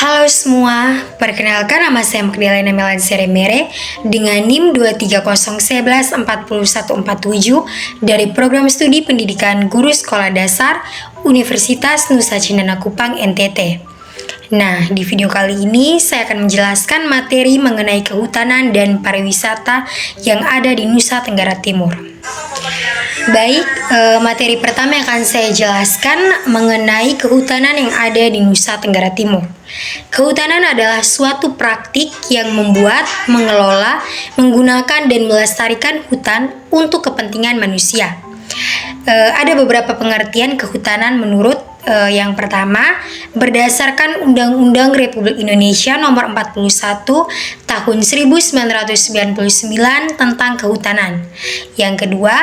Halo semua, perkenalkan nama saya Magdalena Melansere Mere dengan NIM 230114147 dari Program Studi Pendidikan Guru Sekolah Dasar Universitas Nusa Cendana Kupang NTT. Nah, di video kali ini saya akan menjelaskan materi mengenai kehutanan dan pariwisata yang ada di Nusa Tenggara Timur. Baik, materi pertama yang akan saya jelaskan mengenai kehutanan yang ada di Nusa Tenggara Timur. Kehutanan adalah suatu praktik yang membuat, mengelola, menggunakan, dan melestarikan hutan untuk kepentingan manusia. Ada beberapa pengertian kehutanan menurut yang pertama, berdasarkan Undang-Undang Republik Indonesia Nomor 41 Tahun 1999 tentang Kehutanan. Yang kedua,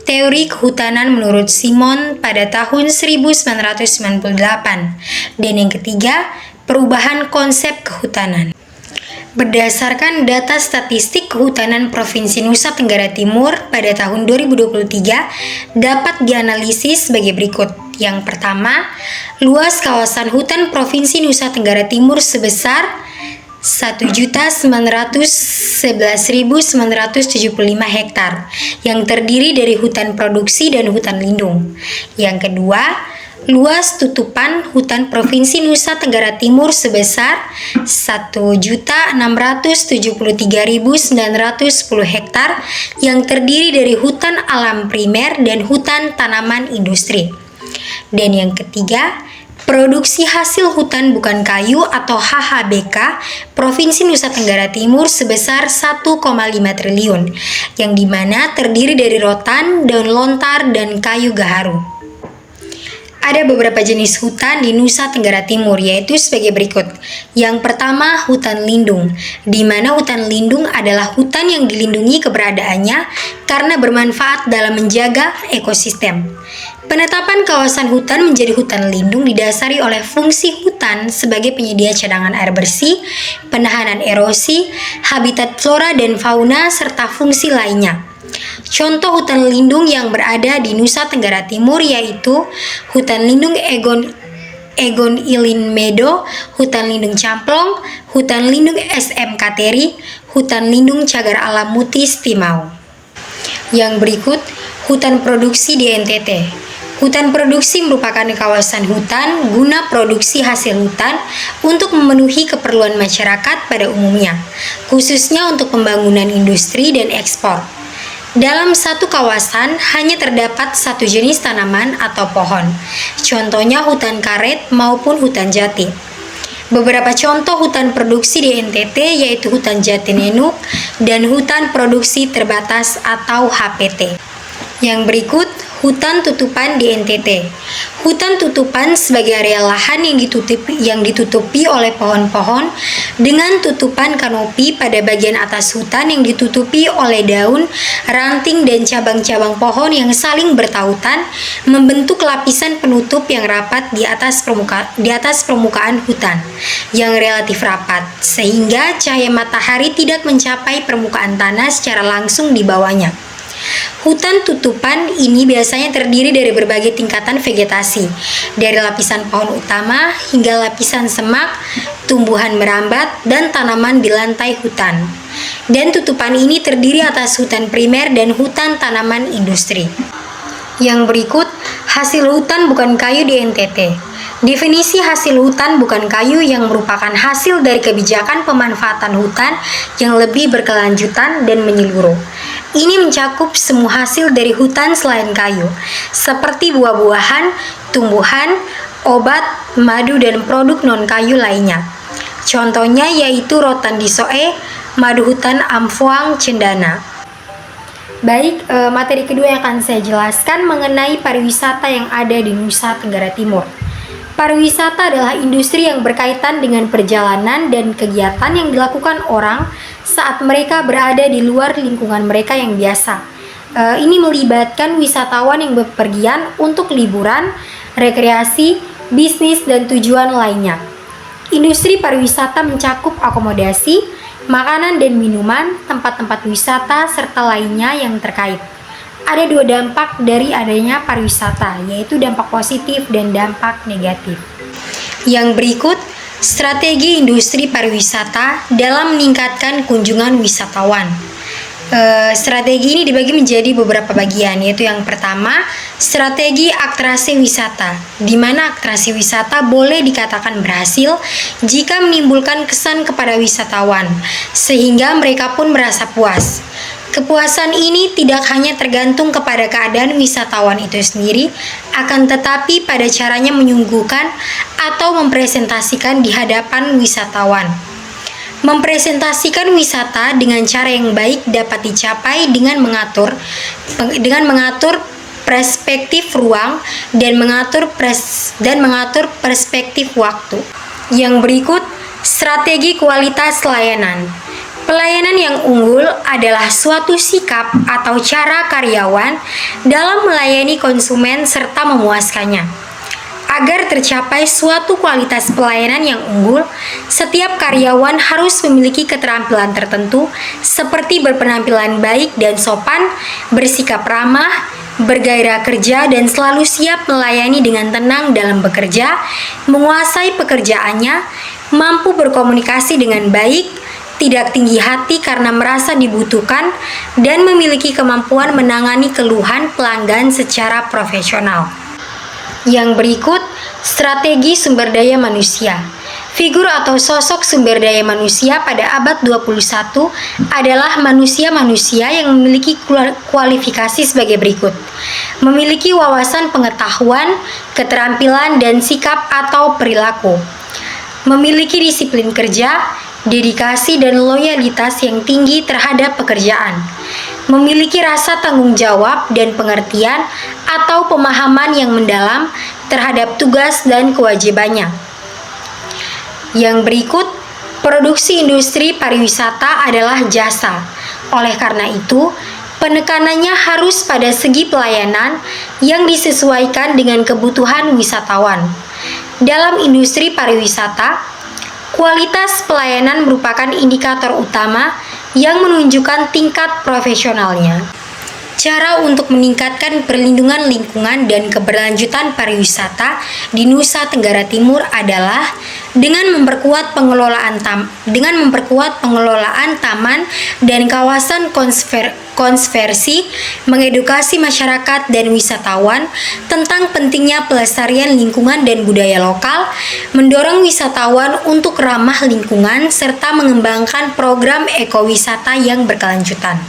teori kehutanan menurut Simon pada tahun 1998. Dan yang ketiga, perubahan konsep kehutanan. Berdasarkan data statistik kehutanan Provinsi Nusa Tenggara Timur pada tahun 2023 dapat dianalisis sebagai berikut. Yang pertama, luas kawasan hutan Provinsi Nusa Tenggara Timur sebesar 1.911.975 hektar yang terdiri dari hutan produksi dan hutan lindung. Yang kedua, luas tutupan hutan Provinsi Nusa Tenggara Timur sebesar 1.673.910 hektar yang terdiri dari hutan alam primer dan hutan tanaman industri. Dan yang ketiga, produksi hasil hutan bukan kayu atau HHBK Provinsi Nusa Tenggara Timur sebesar 1,5 triliun, yang dimana terdiri dari rotan, daun lontar, dan kayu gaharu. Ada beberapa jenis hutan di Nusa Tenggara Timur, yaitu sebagai berikut. Yang pertama, hutan lindung, di mana hutan lindung adalah hutan yang dilindungi keberadaannya karena bermanfaat dalam menjaga ekosistem. Penetapan kawasan hutan menjadi hutan lindung didasari oleh fungsi hutan sebagai penyedia cadangan air bersih, penahanan erosi, habitat flora dan fauna, serta fungsi lainnya. Contoh hutan lindung yang berada di Nusa Tenggara Timur yaitu hutan lindung Egon Ilin Medo, hutan lindung Camplong, hutan lindung SM Kateri, hutan lindung Cagar Alam Mutis Timau. Yang berikut, hutan produksi di NTT. Hutan produksi merupakan kawasan hutan guna produksi hasil hutan untuk memenuhi keperluan masyarakat pada umumnya, khususnya untuk pembangunan industri dan ekspor. Dalam satu kawasan hanya terdapat satu jenis tanaman atau pohon, contohnya hutan karet maupun hutan jati. Beberapa contoh hutan produksi di NTT yaitu hutan jati nenuk dan hutan produksi terbatas atau HPT. Yang berikut, hutan tutupan di NTT. Hutan tutupan sebagai area lahan yang ditutupi oleh pohon-pohon dengan tutupan kanopi pada bagian atas hutan yang ditutupi oleh daun, ranting, dan cabang-cabang pohon yang saling bertautan membentuk lapisan penutup yang rapat di atas permukaan hutan yang relatif rapat, sehingga cahaya matahari tidak mencapai permukaan tanah secara langsung di bawahnya. Hutan tutupan ini biasanya terdiri dari berbagai tingkatan vegetasi, dari lapisan pohon utama hingga lapisan semak, tumbuhan merambat, dan tanaman di lantai hutan. Dan tutupan ini terdiri atas hutan primer dan hutan tanaman industri. Yang berikut, hasil hutan bukan kayu di NTT. Definisi hasil hutan bukan kayu yang merupakan hasil dari kebijakan pemanfaatan hutan yang lebih berkelanjutan dan menyeluruh. Ini mencakup semua hasil dari hutan selain kayu, seperti buah-buahan, tumbuhan, obat, madu, dan produk non-kayu lainnya. Contohnya yaitu rotan disoe, madu hutan Amphoang Cendana. Baik, materi kedua yang akan saya jelaskan mengenai pariwisata yang ada di Nusa Tenggara Timur. Pariwisata adalah industri yang berkaitan dengan perjalanan dan kegiatan yang dilakukan orang saat mereka berada di luar lingkungan mereka yang biasa. Ini melibatkan wisatawan yang bepergian untuk liburan, rekreasi, bisnis, dan tujuan lainnya. Industri pariwisata mencakup akomodasi, makanan dan minuman, tempat-tempat wisata, serta lainnya yang terkait. Ada dua dampak dari adanya pariwisata, yaitu dampak positif dan dampak negatif. Yang berikut, strategi industri pariwisata dalam meningkatkan kunjungan wisatawan. Strategi ini dibagi menjadi beberapa bagian, yaitu yang pertama, strategi atraksi wisata, di mana atraksi wisata boleh dikatakan berhasil jika menimbulkan kesan kepada wisatawan, sehingga mereka pun merasa puas. Kepuasan ini tidak hanya tergantung kepada keadaan wisatawan itu sendiri, akan tetapi pada caranya menyuguhkan atau mempresentasikan di hadapan wisatawan. Mempresentasikan wisata dengan cara yang baik dapat dicapai dengan mengatur perspektif ruang dan mengatur perspektif waktu. Yang berikut, strategi kualitas layanan. Pelayanan yang unggul adalah suatu sikap atau cara karyawan dalam melayani konsumen serta memuaskannya. Agar tercapai suatu kualitas pelayanan yang unggul, setiap karyawan harus memiliki keterampilan tertentu seperti berpenampilan baik dan sopan, bersikap ramah, bergairah kerja, dan selalu siap melayani dengan tenang dalam bekerja, menguasai pekerjaannya, mampu berkomunikasi dengan baik, tidak tinggi hati karena merasa dibutuhkan, dan memiliki kemampuan menangani keluhan pelanggan secara profesional. Yang berikut, strategi sumber daya manusia. Figur atau sosok sumber daya manusia pada abad 21 adalah manusia-manusia yang memiliki kualifikasi sebagai berikut. Memiliki wawasan pengetahuan, keterampilan, dan sikap atau perilaku. Memiliki disiplin kerja, dedikasi, dan loyalitas yang tinggi terhadap pekerjaan. Memiliki rasa tanggung jawab dan pengertian atau pemahaman yang mendalam terhadap tugas dan kewajibannya. Yang berikut, produksi industri pariwisata adalah jasa. Oleh karena itu, penekanannya harus pada segi pelayanan yang disesuaikan dengan kebutuhan wisatawan. Dalam industri pariwisata, kualitas pelayanan merupakan indikator utama yang menunjukkan tingkat profesionalnya. Cara untuk meningkatkan perlindungan lingkungan dan keberlanjutan pariwisata di Nusa Tenggara Timur adalah dengan memperkuat pengelolaan taman dan kawasan konservasi, mengedukasi masyarakat dan wisatawan tentang pentingnya pelestarian lingkungan dan budaya lokal, mendorong wisatawan untuk ramah lingkungan, serta mengembangkan program ekowisata yang berkelanjutan.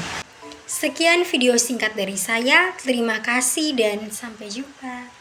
Sekian video singkat dari saya, terima kasih dan sampai jumpa.